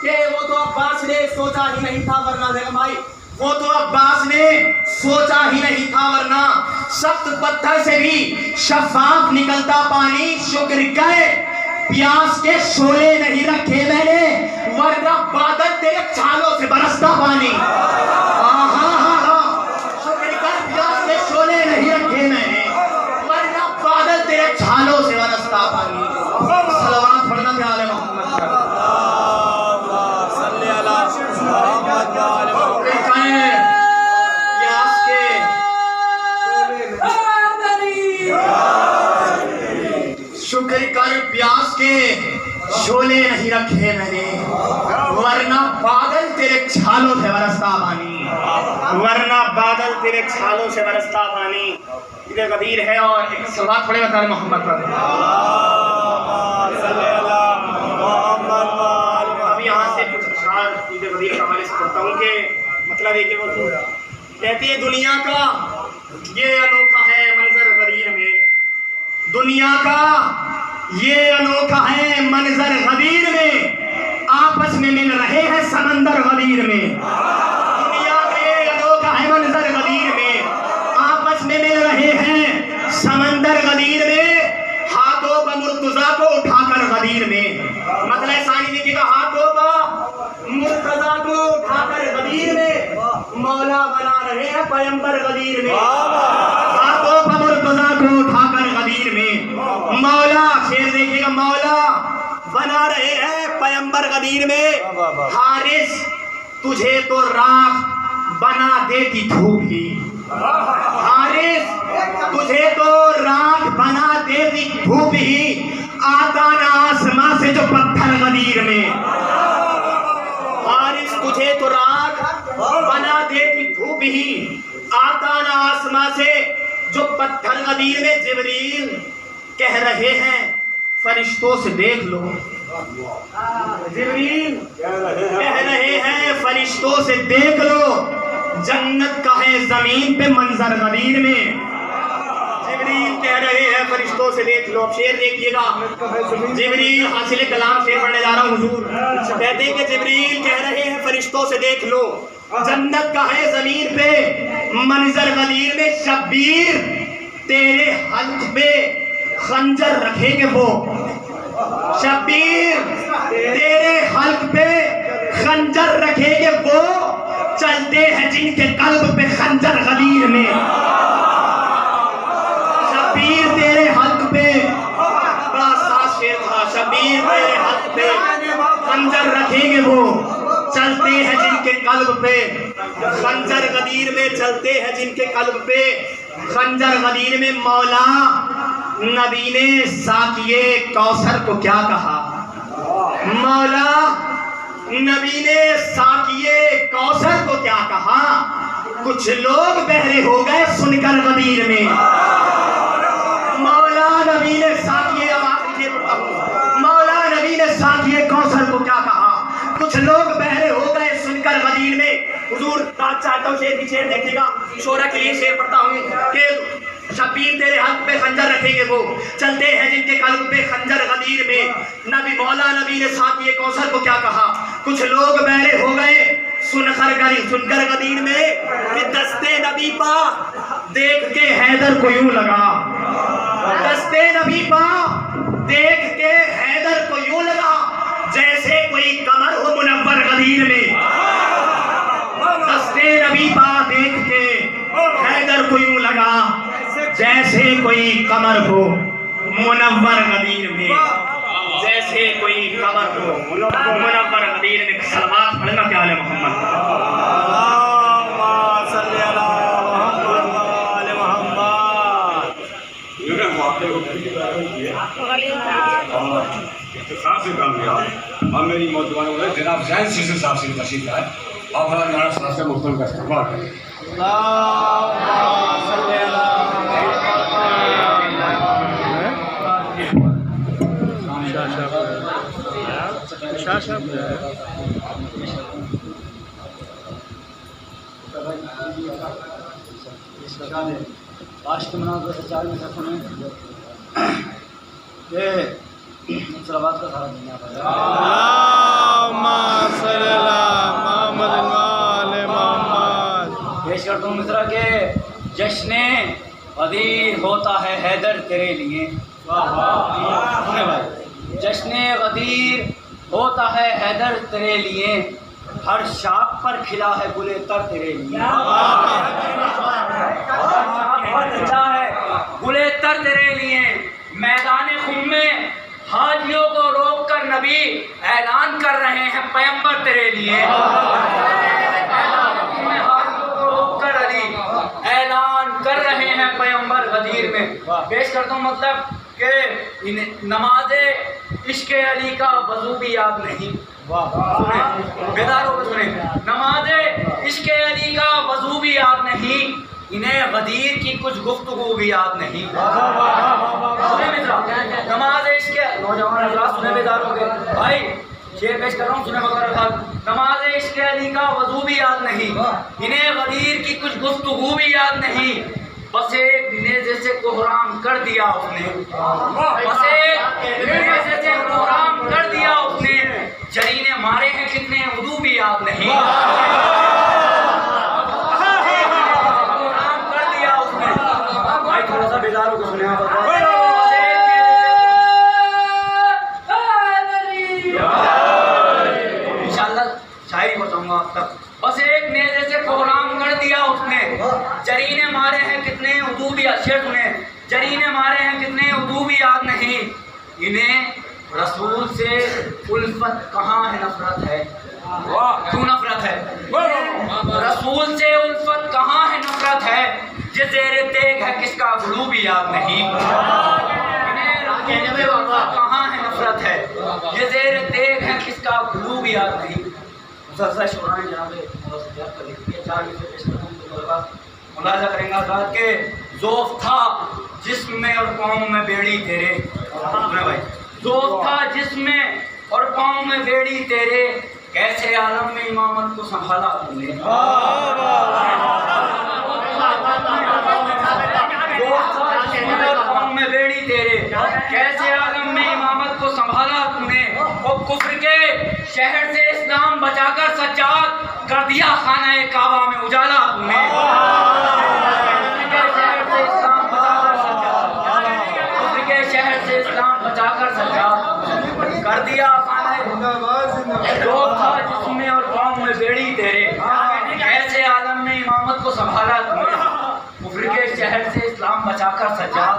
कि वो तो अब्बास ने सोचा ही नहीं था वरना, देखो भाई, वो तो अब्बास ने सोचा ही नहीं था वरना सख्त पत्थर से भी शफाफ निकलता पानी। शुक्र कर प्यास के शोले नहीं रखे मैंने, वरना बादल तेरे छालों से बरसता पानी। शुक्र कर प्यास के शोले नहीं रखे मैंने, वरना बादल तेरे छालों से बरसता पानी। सलवात पढ़ना प्यारे मोहम्मद। शुक्र कर प्यास के शोले नहीं रखे मैंने, वरना बादल तेरे छालों से बरसता पानी, वरना बादल तेरे छालों से बरसता पानी। इधर कदीर है और एक सलवात पढ़े बता मोहम्मद पर। अब यहाँ से कुछ अशआर इधर कदीर के हवाले से पढ़ता हूँ कि मतलब है कि वो कहती है, दुनिया का ये अनोखा है मंजर गदीर में, दुनिया का ये अनोखा है मंजर गदीर में, आपस में मिल रहे हैं समंदर गदीर में। दुनिया का ये अनोखा है मंजर गदीर में, आपस में मिल रहे हैं समंदर गदीर में। हाथों पर मुर्तजा को उठाकर गदीर में, मतलब सानी देखिएगा, हाथों पर मुर्तजा को उठाकर गदीर में मौला बना रहे हैं पैगंबर गदीर में। हाथों पर मुर्तजा को उठाकर गदीर में मौला, शेर देखिएगा, मौला बना रहे हैं पैगंबर गदीर में। हारिस तुझे तो राख बना देती धूप ही, हारिस तुझे तो राख बना देती धूप ही, आता ना आसमां से जो पत्थर गदीर में। हारिस तुझे तो राख बना देती धूप ही, आता ना आसमां से जो पत्थर गदीर में। जिब्रील कह रहे हैं फरिश्तों से देख लो, जिब्रील कह रहे हैं फरिश्तों से देख लो, जन्नत का है जमीन पे मंजर गदीर में। जिब्रील कह रहे हैं फरिश्तों से देख लो। अब शेर देखिएगा, जिब्रील हासिल कलाम शेर पढ़ने जा रहा हूँ हुजूर। कहते हैं कि जिब्रील कह रहे हैं फरिश्तों से देख लो, जन्नत का है जमीन पे मंजर गदीर में। शब्बीर तेरे हल्क पे खंजर रखेंगे वो, शब्बीर तेरे हल्क पे खंजर रखेंगे वो, चलते हैं जिनके कल्ब पे खंजर गदीर में। शब्बीर तेरे हल्क पे, बड़ा सास कल्ब पे खंजर गदीर में चलते हैं, जिनके कल्ब पे खंजर गदीर में। मौला नबी ने साकिए कौसर को क्या कहा? मौला नबी ने साकिए कौसर को क्या कहा? कुछ लोग बहरे हो गए सुनकर गदीर में। मौला नबी ने साकिए, मौला नबी ने साकिए कौसर को क्या कहा? कुछ लोग बहरे हो गए सुनकर गदीर में। हुजूर चाहता हूँ शेर की शेर देखिएगा, शोरा के लिए शेर पढ़ता हूँ कि शब्बीर तेरे हक पे खंजर रखेंगे वो, चलते हैं जिनके कल्ब पे खंजर गदीर में। नबी मौला नबी ने साकिए कौसर को क्या कहा? कुछ लोग बहरे हो गए सुनकर गदीर में कि दस्ते नबी पा देख के हैदर को यूं लगा, दस्ते नबी पा देख के हैदर को यूं लगा जैसे कोई कमर हो मुनव्वर गदीर में। दस्ते नबी पा देख के हैदर को यूं लगा जैसे कोई कमर हो मुनव्वर गदीर में, जैसे कोई कमर हो मुनव्वर गदीर में। सलवात पढ़ना क्या है मोहम्मद। अब मेरी मौजूद जनाब जैन शीशे साहब से तशरीफ है और हमारा नारा साहब से मुख्तम का इस्तेमाल करें। आज के मनाज़ से चार में सुने ये सलावत का सारा दुनिया पेश करता हूँ मित्रा के जश्ने गदीर होता है हैदर तेरे लिए। सुने भाई, जश्ने गदीर होता है हैदर तेरे लिए, हर शाख पर खिला है गुले तर तेरे लिए। खिला है गुले तर तेरे लिए। मैदान खुम में हाजियों को रोक कर नबी ऐलान कर रहे हैं पैगंबर तेरे लिए। हाजियों को रोक कर अली ऐलान कर रहे हैं पैगंबर गदीर में। पेश करता हूँ मतलब कि नमाज़े इश्क़ अली का वज़ू भी याद नहीं। सुने बेदार होकर सुने, नमाज़े इश्क़ अली का वज़ू भी याद नहीं, इन्हें गदीर की कुछ गुफ्तगू भी याद नहीं। सुने मित्रा, नमाज़े इश्क़ नौजवान हज़रात सुने बेदार हो गए भाई, शेर पेश कर रहा हूँ सुने बगैर। नमाज़े इश्क़ अली का वज़ू भी याद नहीं, इन्हें गदीर की कुछ गुफ्तगू भी याद नहीं, बस एक नेज़े से कोहराम कर दिया उसने, बस एक नेज़े से कोहराम कर दिया उसने, जरीने मारे हैं कितने उदू भी याद नहीं। कोहराम कर दिया उसने भाई, थोड़ा सा बेदार हो सुने आप। इंशाअल्लाह शायरी बताऊंगा अब तक। बस एक नेज़े से कोहराम कर दिया उसने, जरीने मारे हैं कितने उदू भी, शेर सुने, जरीने मारे हैं कितने उदू भी याद नहीं, इन्हें रसूल से उल्फत कहाँ है नफरत है। क्यों नफरत है? रसूल से उल्फत कहाँ है नफरत है, ये ज़ेरे तेग है किसका गुलू भी याद नहीं। कहाँ है नफरत है, ये ज़ेरे तेग है किसका गुलू भी याद नहीं। मुलाजा करेंगे बात के ज़ौफ़ था जिस्म में और पाँव में बेड़ी तेरे। भाई ज़ौफ़ था जिस्म में और पाँव में बेड़ी तेरे, कैसे आलम में इमामत को संभाला तुमने। पाँव में बेड़ी तेरे, कैसे आलम में इमामत को संभाला तुमने, और कुफ्र के शहर से इस्लाम बचाकर सज्जाद कर दिया खाना काबा में उजाला तुमने। कुफ्र के शहर से इस्लाम बचाकर सज्जाद कर दिया खाना जिसमें और पाँव में बेड़ी तेरे, कैसे आलम में इमामत को संभाला तुमने, कुफ्र के शहर से इस्लाम बचाकर सज्जाद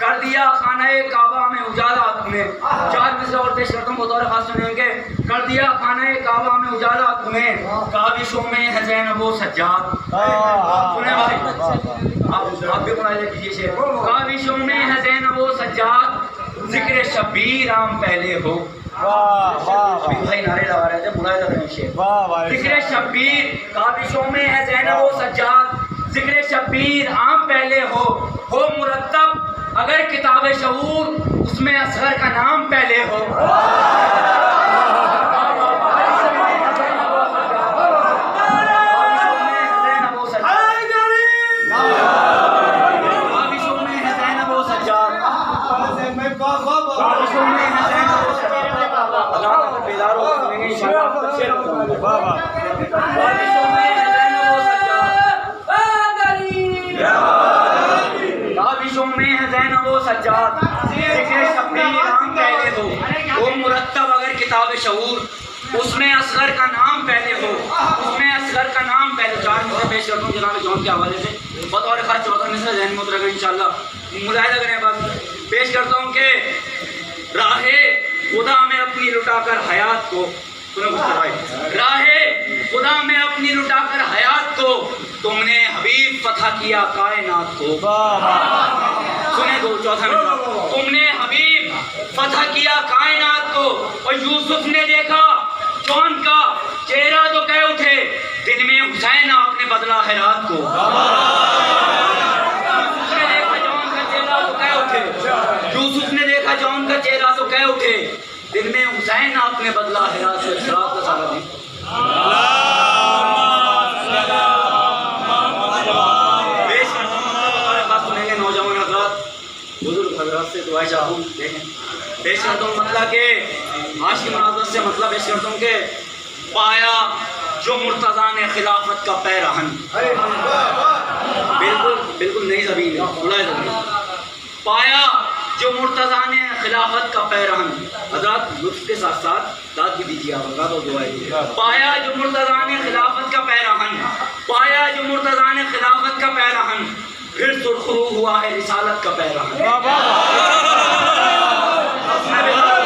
कर दिया खाना काबा में उजाला तुमने। चार मिसरे और पेश करता हूँ बतौर खास सुनेंगे। कर दिया खाना काबा में उजाला तुम्हें, काविशों में है ज़ैनब सज्जाद। सुने भाई, आप भी मुलाहिजा कीजिए शेर। काविशों में है ज़ैनब सज्जाद, जिक्र शब्बीर आम पहले हो। भाई नारे लगा रहे थे, मुलाहिजा करें शेर। जिक्र शब्बीर, काविशों में है ज़ैनब सज्जाद, जिक्र शब्बीर आम पहले हो मुरत्तब अगर किताब शऊर, उसमें असगर का नाम पहले हो। सज्जाद जिक्र शब्बीर आम पहले हो मुरत्तब अगर किताब शऊर, उसमें असगर का नाम पहले हो, उसमें असगर का नाम पहले। चार मिसरे पेश करता हूँ जनाब जौन के हवाले से, बतौर खास 14 मिसरे जहन में उतरेगा इंशाल्लाह। मुलाहिजा करें बस, पेश करता हूँ कि राहे खुदा में अपनी लुटाकर हयात को, राहे खुदा में अपनी लुटाकर हयात को, तुमने हबीब फतह किया कायनात को। सुने दो चौथा मिसरा, तुमने हबीब फतह किया कायनात को, और यूसुफ ने देखा जौन का चेहरा तो कह उठे, दिन में हुसैन आपने बदला है रात को। यूसुफ ने देखा जौन का चेहरा तो कह उठे, दिन में हुसैन आपने बदला है रात को। शराब का सारा दिन नौजवान हजरात बुजुर्ग हजरात से दुआ चाहूँ देखें। पेश करता हूँ मतलब के आज की मुनाज़रत से मतलब पेश करता हूँ कि पाया जो मुर्तज़ा ने खिलाफत का पैरहन, बिल्कुल बिल्कुल नई ज़मीन है, पाया जो मुर्तज़ा ने खिलाफत का पैरहन। हजरात लुत्फ़ के साथ साथ दाद भी दीजिए आप तो दुआ। पाया जो मुर्तज़ा ने खिलाफत का पैरहन, पाया जो मुर्तज़ा ने खिलाफत का पैरहन, फिर सुरखरू हुआ है रिसालत का पैरहन।